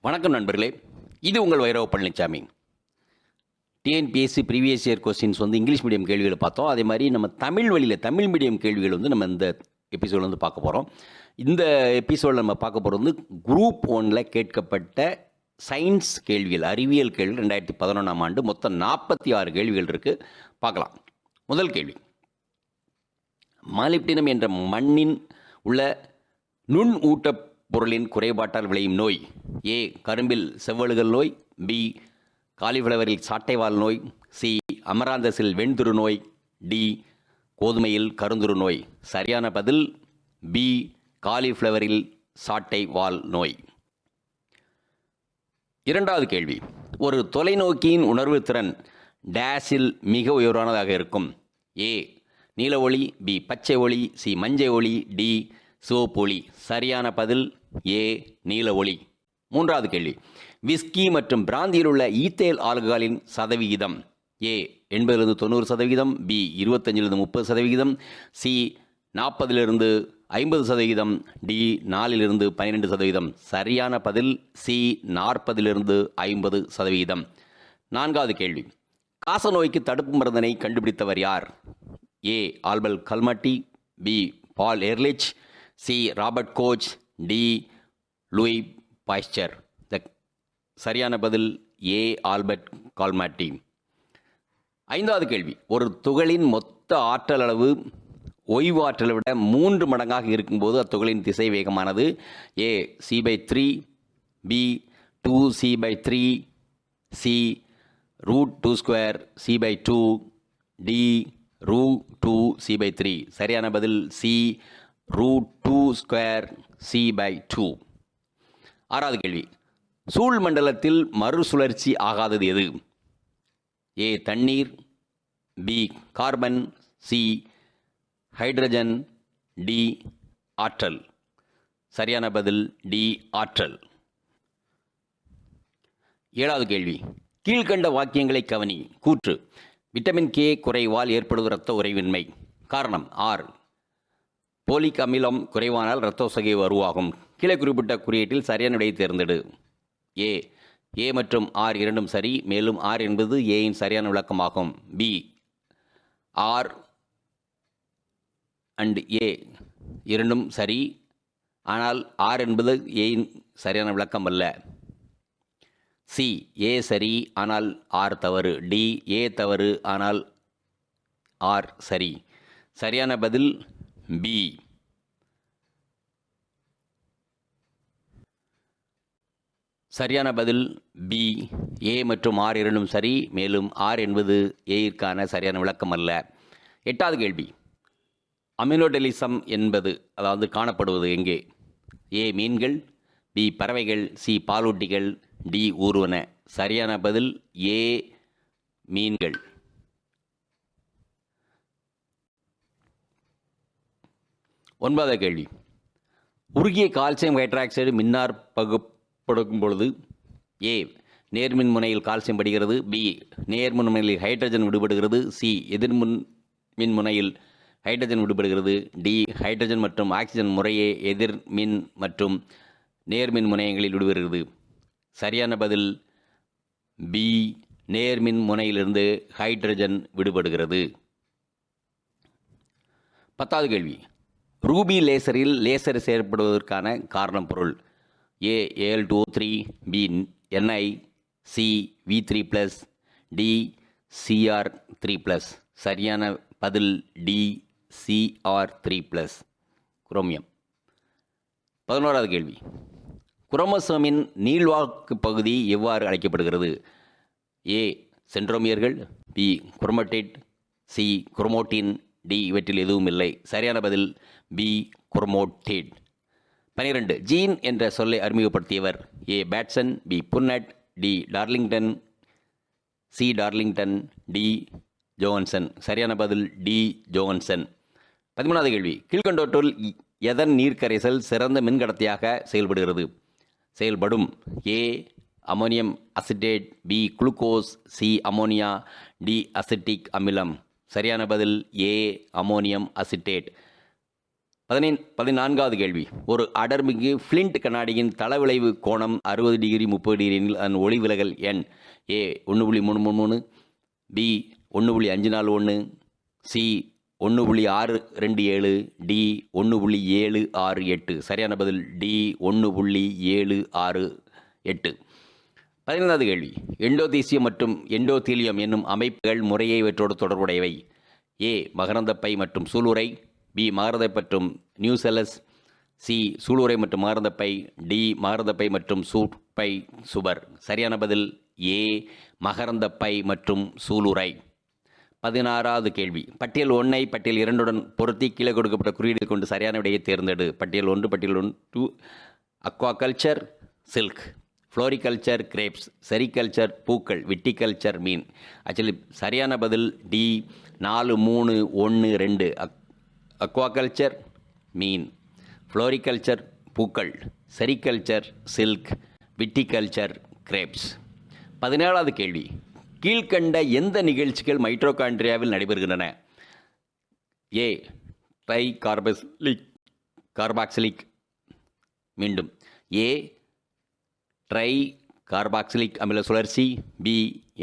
வணக்கம் நண்பர்களே, இது உங்கள் V.Palanichamy. TNPSC previous year questions English medium கேள்விகளை பார்த்தோம். அதே மாதிரி நம்ம தமிழ் மீடியம் கேள்விகள் நம்ம இந்த எபிசோடில் பார்க்க போகிறோம். இந்த எபிசோடில் நம்ம பார்க்க போகிறது குரூப் 1ல் கேட்கப்பட்ட சயின்ஸ் கேள்விகள், அறிவியல் கேள்விகள். 2011ஆம் ஆண்டு மொத்தம் 46 கேள்விகள் இருக்குது. பார்க்கலாம். முதல் கேள்வி, மாலிப்டினம் என்ற மண்ணின் உள்ள நுண் ஊட்டப் பொருளின் குறைபாட்டால் விளையும் நோய். ஏ, கரும்பில் செவ்வழுகல் நோய். பி, காலிஃப்ளவரில் சாட்டைவால் நோய். சி, அமராந்தஸில் வெண்துரு நோய். டி, கோதுமையில் கருந்துரு நோய். சரியான பதில் பி, காலிஃப்ளவரில் சாட்டைவால் நோய். இரண்டாவது கேள்வி, ஒரு தொலைநோக்கியின் உணர்வு திறன் டேஸில் மிக உயர்வானதாக இருக்கும். ஏ, நீல ஒளி. பி, பச்சை ஒளி. சி, மஞ்சள் ஒளி. டி, சிவப்பு ஒளி. சரியான பதில் ஏ, நீல ஒளி. மூன்றாவது கேள்வி, விஸ்கி மற்றும் பிராந்தியில் உள்ள ஈத்தேல் ஆல்கஹாலின் சதவிகிதம். ஏ, 80-90%. பி, 25-30%. சி, 40-50%. டி, 4-12%. சரியான பதில் சி, 40-50%. நான்காவது கேள்வி, காசநோய்க்கு தடுப்பு மருந்தினை கண்டுபிடித்தவர் யார்? A, Albert Calmette. B, Paul Ehrlich. C, Robert Koch. D, Louis Pasteur. சரியான பதில் ஏ, ஆல்பர்ட் கால்மாட்டி. ஐந்தாவது கேள்வி, ஒரு துகளின் மொத்த ஆற்றல் அளவு ஓய்வு ஆற்றலை விட 3 மடங்காக இருக்கும்போது அத்துகளின் திசை வேகமானது. A, c/3. B, 2c/3. C, √2² c/2. D, √2c/3. சரியான பதில் சி, √2² c/2. ஆறாவது கேள்வி, சூழ் மண்டலத்தில் மறுசுழற்சி ஆகாதது எது? ஏ, தண்ணீர். B, carbon. C, hydrogen. D, ஆற்றல். சரியான பதில் டி, ஆற்றல். ஏழாவது கேள்வி, கீழ்கண்ட வாக்கியங்களை கவனி. கூற்று, விட்டமின் கே குறைவால் ஏற்படுவது இரத்த உறைவின்மை. காரணம், ஆர், போலிக் அமிலம் குறைவானால் இரத்த சோகை உருவாகும். கீழே குறிப்பிட்ட குறியீட்டில் சரியான விடையை தேர்ந்தெடு. ஏ, ஏ மற்றும் ஆர் இரண்டும் சரி, மேலும் ஆர் என்பது ஏயின் சரியான விளக்கமாகும். பி, ஆர் அண்ட் ஏ இரண்டும் சரி, ஆனால் ஆர் என்பது ஏயின் சரியான விளக்கம் அல்ல. சி, ஏ சரி ஆனால் ஆர் தவறு. டி, ஏ தவறு ஆனால் ஆர் சரி. சரியான பதில் பி. சரியான பதில் பி, ஏ மற்றும் ஆர் இரண்டும் சரி, மேலும் ஆர் என்பது ஏயிற்கான சரியான விளக்கம் அல்ல. எட்டாவது கேள்வி, அமினோடெலிசம் என்பது காணப்படுவது எங்கே? ஏ, மீன்கள். பி, பறவைகள். சி, பாலூட்டிகள். டி, ஊர்வன. சரியான பதில் ஏ, மீன்கள். ஒன்பதாவது கேள்வி, உருகிய கால்சியம் ஹைட்ராக்சைடு மின்னார் பகுப்படும் பொழுது ஏ, நேர்மின் முனையில் கால்சியம் படுகிறது. பி, நேர்மின் முனையில் ஹைட்ரஜன் விடுபடுகிறது. சி, எதிர்மின் முனையில் ஹைட்ரஜன் விடுபடுகிறது. டி, ஹைட்ரஜன் மற்றும் ஆக்சிஜன் முறையே எதிர்மின் மற்றும் நேர்மின் முனையங்களில் விடுபடுகிறது. சரியான பதில் பி, நேர்மின் முனையிலிருந்து ஹைட்ரஜன் விடுபடுகிறது. பத்தாவது கேள்வி, ரூபி லேசரில் லேசர் செயற்படுவதற்கான காரணம் பொருள். A, Al2O3. B, Ni. C, V3+. D, Cr3+. சரியான பதில் டி, Cr3+, குரோமியம். 11வது கேள்வி, குரோமோசோமின் நீள்வாக்கு பகுதி எவ்வாறு அழைக்கப்படுகிறது? A, centromeres. B, chromatid. C, chromatin. D, இவற்றில் எதுவும் இல்லை. சரியான பதில் பி, குரோமோட்டிட். 12, ஜீன் என்ற சொல்லை அறிமுகப்படுத்தியவர். A, Bateson. B, Punnett. D, Darlington. C, Darlington. D, Johannsen. சரியான பதில் டி, ஜோஹன்சன். 13வது கேள்வி, கீழ்கண்டவற்றுள் எதன் நீர்க்கரைசல் சிறந்த மின்கடத்தியாக செயல்படும்? A, ammonium acetate. B, glucose. C, ammonia. D, acetic அமிலம். சரியான பதில் ஏ, அமோனியம் அசிட்டேட். 14வது கேள்வி. ஒரு அடர்மிகு ஃப்ளிண்ட் கண்ணாடியின் தளவிளைவு கோணம் 60 டிகிரி 30 டிகிரி எனில் அதன் ஒளி விலகல் எண் ஏ 1.333, பி 1.541, சி 1.627, டி 1.768. சரியான பதில் டி 1.768. 15வது கேள்வி. எண்டோதீசியம் மற்றும் எண்டோதீலியம் என்னும் அமைப்புகள் முறையே இவற்றோடு தொடர்புடையவை. ஏ மகரந்தப்பை மற்றும் சூளுரை, பி மகரந்தப்பை மற்றும் நியூசெல்லஸ், சி சூளுரை மற்றும் மகரந்தப்பை, டி மகரந்தப்பை மற்றும் சூட்பை சுவர். சரியான பதில் ஏ மகரந்தப்பை மற்றும் சூளுரை. 16வது கேள்வி. பட்டியல் 1ஐ பட்டியல் 2உடன் பொருத்தி கீழே கொடுக்கப்பட்ட குறியீடு கொண்டு சரியான விடையை தேர்ந்தெடு. பட்டியல் 1 பட்டியல் 2 aquaculture silk, floriculture grapes, sericulture பூக்கள், விட்டிகல்ச்சர் மீன். ஆக்சுவலி சரியான பதில் டி 4 3 1 2. அக்வாகல்ச்சர் மீன், ஃப்ளோரிகல்ச்சர் பூக்கள், செரிகல்ச்சர் சில்க், விட்டிகல்ச்சர் கிரேப்ஸ். 17வது கேள்வி. கீழ்கண்ட எந்த நிகழ்ச்சிகள் மைட்டோகாண்ட்ரியாவில் நடைபெறுகின்றன? ஏ ட்ரை கார்பாக்சிலிக் மீண்டும் ஏ ட்ரை கார்பாக்சிலிக் அமில சுழற்சி, பி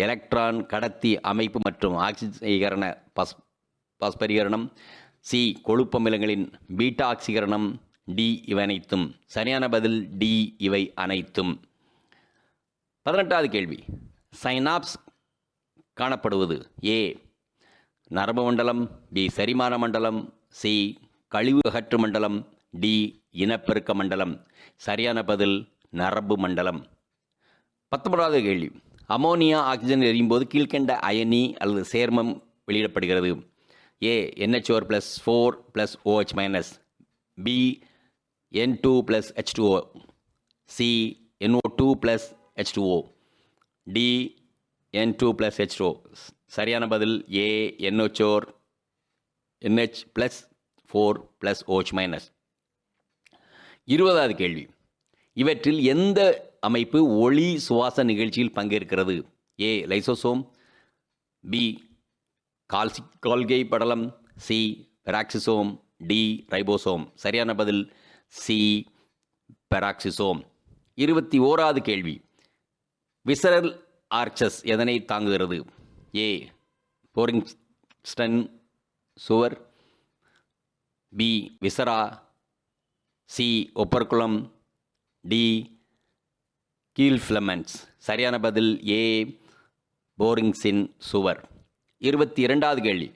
எலக்ட்ரான் கடத்தி அமைப்பு மற்றும் ஆக்சிஜீகரண பாஸ்பரிகரணம், சி கொழுப்பமிலங்களின் பீட்டா ஆக்சிகரணம், டி இவை அனைத்தும். சரியான பதில் டி இவை அனைத்தும். 18வது கேள்வி. சைனாப்ஸ் காணப்படுவது ஏ நரம்பு மண்டலம், பி செரிமான மண்டலம், சி கழிவு அகற்று மண்டலம், டி இனப்பெருக்க மண்டலம். சரியான பதில் நரம்பு மண்டலம். 19வது கேள்வி. அமோனியா ஆக்சிஜன் எரியும்போது கீழ்கண்ட அயனி அல்லது சேர்மம் வெளியிடப்படுகிறது. A NH4+4+OH-, B N2+H2O, C NO2+H2O, D N2+H2O. சரியான பதில் ஏ NH+4+OH-. 20வது கேள்வி. இவற்றில் எந்த அமைப்பு ஒளி சுவாச நிகழ்ச்சியில் பங்கேற்கிறது? ஏ லைசோசோம், பி கால்கை படலம், சி பெராக்சிசோம், டி ரைபோசோம். சரியான பதில் சி பெராக்சிசோம். 21வது கேள்வி. விசரல் ஆர்ச்சஸ் எதனை தாங்குகிறது? ஏ போரிங்ஸ்டன் சுவர், பி விசரா, சி ஒப்பர்குலம், டி கீல் ஃபிலமெண்ட்ஸ். சரியான பதில் ஏ போரிங்ஸின் சுவர். 22வது கேள்வி.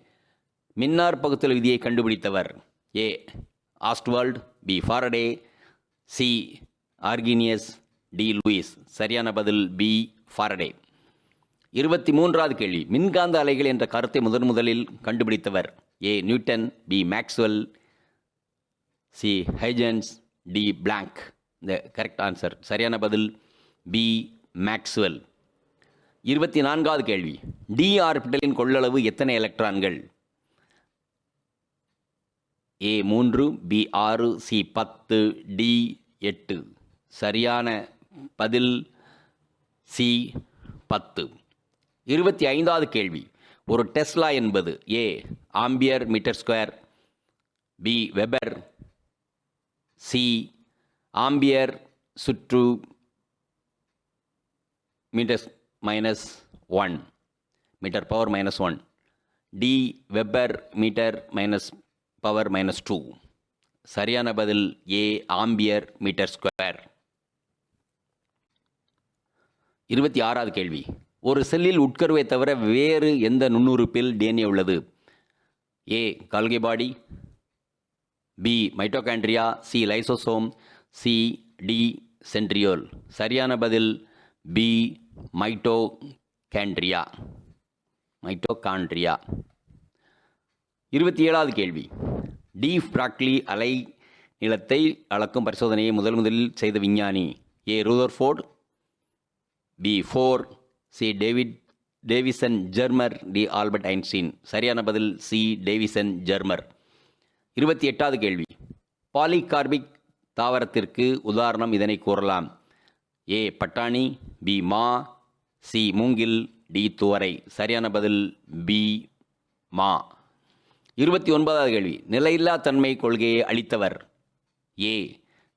மின்னார் பகுத்தல் விதியை கண்டுபிடித்தவர்? A Ostwald, B Faraday, C Arrhenius, D Lewis. சரியான பதில் பி ஃபாரடே. 23வது கேள்வி. மின்காந்த அலைகள் என்ற கருத்தை முதலில் கண்டுபிடித்தவர்? A Newton, B Maxwell, C Huygens, D Planck. இந்த கரெக்ட் ஆன்சர். சரியான பதில் பி மேக்ஸ்வெல். 24வது கேள்வி. டி ஆர்பிட்டலின் கொள்ளளவு எத்தனை எலக்ட்ரான்கள்? ஏ 3, பி 6, சி 10, டி 8. சரியான பதில் சி 10. 25வது கேள்வி. ஒரு டெஸ்லா என்பது? A ampere metre square, B weber, C ampere சுற்று metre -1 metre power -1, D weber metre power -2. சரியான பதில் ஏ ஆம்பியர் மீட்டர் ஸ்கொயர். 26வது கேள்வி. ஒரு செல்லில் உட்கருவை தவிர வேறு எந்த நுண்ணுறுப்பில் டிஎன்ஏ உள்ளது? A Golgi body, B mitochondria, C lysosome, C D centriole. சரியான பதில் பி மைட்டோகாண்ட்ரியா. 27வது கேள்வி. டி பிராக்லி அலை நீளத்தை அளக்கும் பரிசோதனையை முதலில் செய்த விஞ்ஞானி? A Rutherford, B Bohr, C Davisson Germer, D Albert Einstein. சரியான பதில் சி டேவிசன் ஜெர்மர். 28வது கேள்வி. பாலிகார்பிக் தாவரத்திற்கு உதாரணம் இதனை கூறலாம்? ஏ பட்டாணி, பி மா, சி மூங்கில், டி துவரை. சரியான பதில் பி மா. 29வது கேள்வி, நிலையில்லா தன்மை கொள்கையை அளித்தவர். ஏ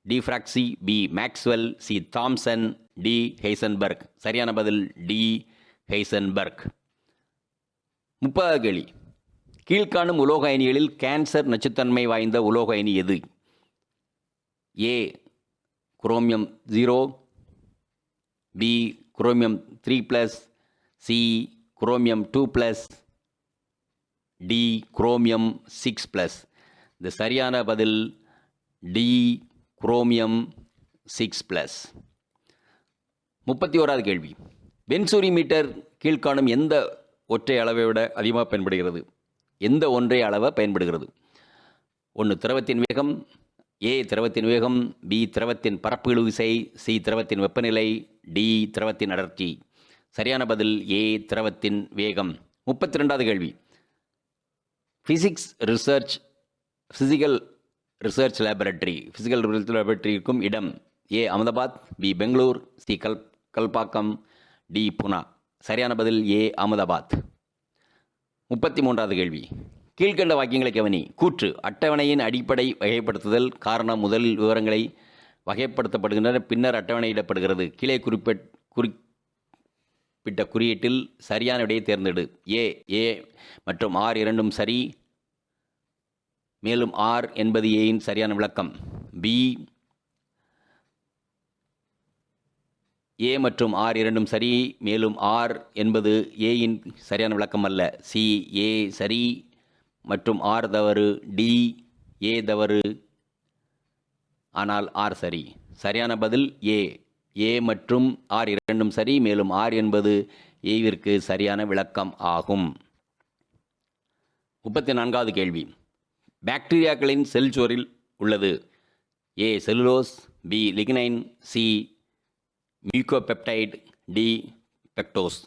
டிஃப்ராக்சி, B Maxwell, C Thomson, D Heisenberg. சரியான பதில் டி ஹெய்சன்பர்க். 30வது கேள்வி, கீழ்காணும் உலோக அயனிகளில் கேன்சர் நச்சுத்தன்மை வாய்ந்த உலோக அயனி எது? A chromium 0, B chromium 3+, C chromium 2+, D chromium 6+. இந்த சரியான பதில் டி குரோமியம் 6+. 31வது கேள்வி, பென்சூரி மீட்டர் கீழ்காணும் எந்த ஒற்றை அளவை விட அதிகமாக பயன்படுகிறது? எந்த ஒன்றை அளவை பயன்படுகிறது? 1 திரவத்தின் வேகம், ஏ திரவத்தின் வேகம், பி திரவத்தின் பரப்பு இழு விசை, சி திரவத்தின் வெப்பநிலை, டி திரவத்தின் அடர்த்தி. சரியான பதில் ஏ திரவத்தின் வேகம். 32வது கேள்வி, ஃபிசிக்கல் ரிசர்ச் லேபரட்டரி இருக்கும் இடம். A Ahmedabad, B Bangalore, C Kalpakkam, D Poona. சரியான பதில் ஏ அகமதாபாத். 33வது கேள்வி, கீழ்கண்ட வாக்கியங்களை கவனி. கூற்று, அட்டவணையின் அடிப்படை வகைப்படுத்துதல் காரணம் முதலில் விவரங்களை வகைப்படுத்தப்படுகின்றன, பின்னர் அட்டவணையிடப்படுகிறது. கீழே குறிப்பிட்ட குறியீட்டில் சரியான விடையை தேர்ந்தெடு. ஏ மற்றும் ஆர் இரண்டும் சரி, மேலும் ஆர் என்பது ஏயின் சரியான விளக்கம். பி ஏ மற்றும் ஆர் இரண்டும் சரி, மேலும் ஆர் என்பது ஏயின் சரியான விளக்கம் அல்ல. சி ஏ சரி மற்றும் ஆர் தவறு, டி ஏ தவறு ஆனால் ஆர் சரி. சரியான பதில் ஏ மற்றும் ஆர் இரண்டும் சரி, மேலும் ஆர் என்பது ஏவிற்கு சரியான விளக்கம் ஆகும். 34வது கேள்வி, பாக்டீரியாக்களின் செல் சுவரில் உள்ளது. A cellulose, B lignin, C mucopeptide, D pectose.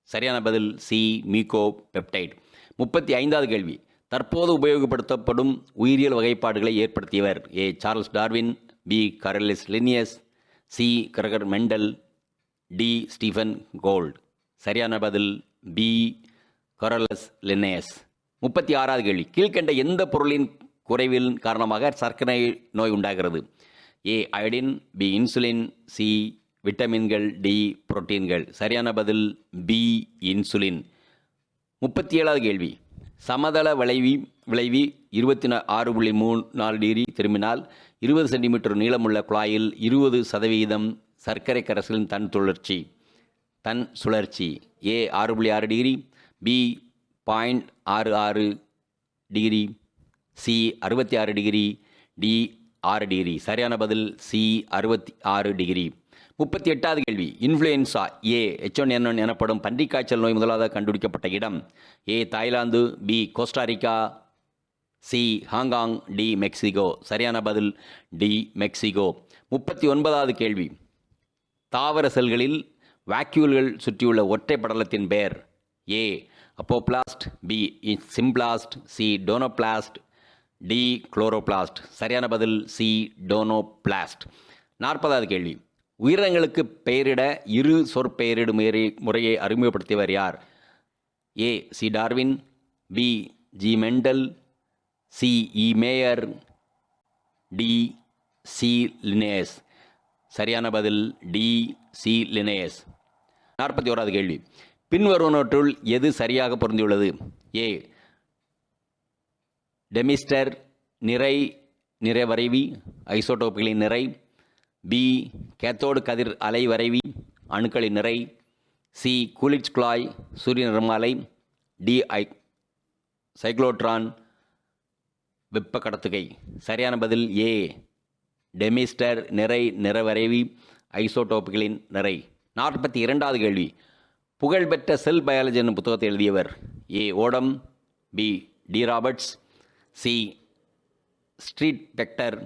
சரியான பதில் சி மியூகோபெப்டைடு. 35வது கேள்வி, தற்போது உபயோகப்படுத்தப்படும் உயிரியல் வகைப்பாடுகளை ஏற்படுத்தியவர். A Charles Darwin, B Carolus Linnaeus, C Gregor Mendel, D Stephen Gould. சரியான பதில் பி கார்லஸ் லின்னியஸ். 36வது கேள்வி, கீழ்கண்ட எந்த பொருளின் குறைவின் காரணமாக சர்க்கரை நோய் உண்டாகிறது? A iodine, B insulin, C விட்டமின்கள், டி புரோட்டீன்கள். சரியான பதில் பி இன்சுலின். 37வது கேள்வி, சமதள விளைவி 26.34 டிகிரி திரும்பினால் 20 சென்டிமீட்டர் நீளமுள்ள குழாயில் 20% சர்க்கரை கரைசலின் தன் சுழற்சி. A 6.6 degree, B 0.66 degree, C 66 degree, D 6 degree. சரியான பதில் சி 66 டிகிரி. 38வது கேள்வி, இன்ஃப்ளூயன்சா ஏ H1N1 எனப்படும் பன்றிக்காய்ச்சல் நோய் முதலாவது கண்டுபிடிக்கப்பட்ட இடம். A Thailand, B Costa Rica, C Hong Kong, D Mexico. சரியான பதில் டி மெக்சிகோ. 39வது கேள்வி, தாவர செல்களில் வாக்யூல்கள் சுற்றியுள்ள ஒற்றை படலத்தின் பெயர். A apoplast, B symplast, C tonoplast, D chloroplast. சரியான பதில் சி டோனோபிளாஸ்ட். 40வது கேள்வி, உயிரினங்களுக்கு பெயரிட இரு சொற்பெயரிடு முறையை அறிமுகப்படுத்தியவர் யார்? A C Darwin, B G Mendel, C E Mayr, D C Linnaeus. சரியான பதில் டி சி லினேயஸ். 41வது கேள்வி, பின்வருவனவற்றுள் எது சரியாக பொருந்தியுள்ளது? ஏ டெமிஸ்டர் நிறைவரைவி ஐசோடோப்புகளின் நிறை, பி கேத்தோடு கதிர் அலை வரைவி அணுக்களின் நிறை, சி கூலிட்ஜ் குழாய் சூரிய நிறமாலை, டி சைக்ளோட்ரான் வெப்ப கடத்துகை. சரியான பதில் ஏ டெமிஸ்டர் நிறவரைவி ஐசோடோப்புகளின் நிறை. 42வது கேள்வி, புகழ்பெற்ற செல் பயாலஜி என்னும் புத்தகத்தை எழுதியவர். A Odum, B D Roberts, C Street Pector,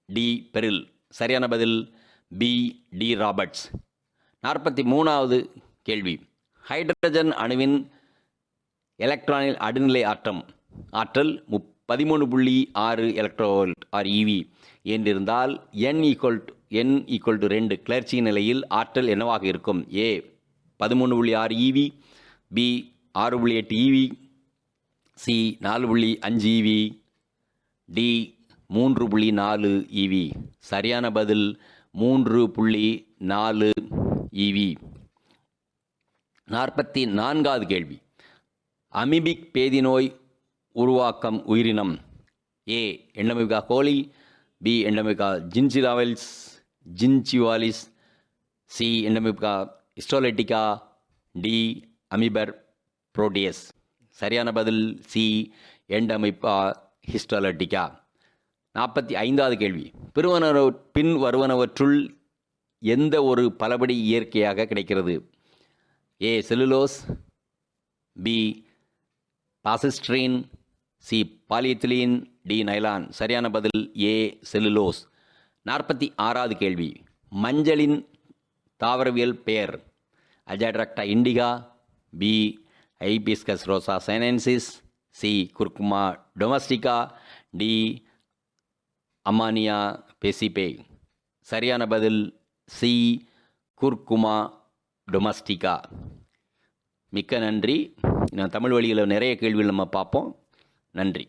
D Berrill. சரியான பதில் பி டி ராபர்ட்ஸ். 43வது கேள்வி, ஹைட்ரஜன் அணுவின் எலக்ட்ரானில் அடுநிலை ஆற்றல் 13.6 எலக்ட்ரோவோல்ட் ஆர் இவி என்றிருந்தால் n=2 கிளர்ச்சியின் நிலையில் ஆற்றல் என்னவாக இருக்கும்? ஏ 13.6 இவி, பி 6.8 இவி, சி 4.5 EV, டி 3.4 EV. சரியான பதில் 3.4 EV. 44வது கேள்வி. அமீபிக் பேதிநோய் உருவாக்கம் உயிரினம். ஏ எண்டமிகா கோலி, பி எண்டமிகா ஜின்ஜிவாலிஸ், சி எண்டமிகா ஹிஸ்டோலெட்டிகா, டி அமீபர் புரோடியஸ். சரியான பதில் சி எண்டமிகா ஹிஸ்டோலெட்டிகா. 45வது கேள்வி. பின் வருவனவற்றுள் எந்த ஒரு பலபடி இயற்கையாக கிடைக்கிறது? A cellulose, B polystyrene, C polyethylene, D nylon. சரியான பதில் ஏ செல்லுலோஸ். 46வது கேள்வி. மஞ்சளின் தாவரவியல் பெயர். Azadirachta indica, B Hibiscus rosa sinensis, C Curcuma domestica, D அமானியா பெசிபே. சரியான பதில் சி குர்குமா டொமஸ்டிகா. மிக்க நன்றி. இன்னும் தமிழ் வழியில் நிறைய கேள்விகள் நம்ம பார்ப்போம். நன்றி.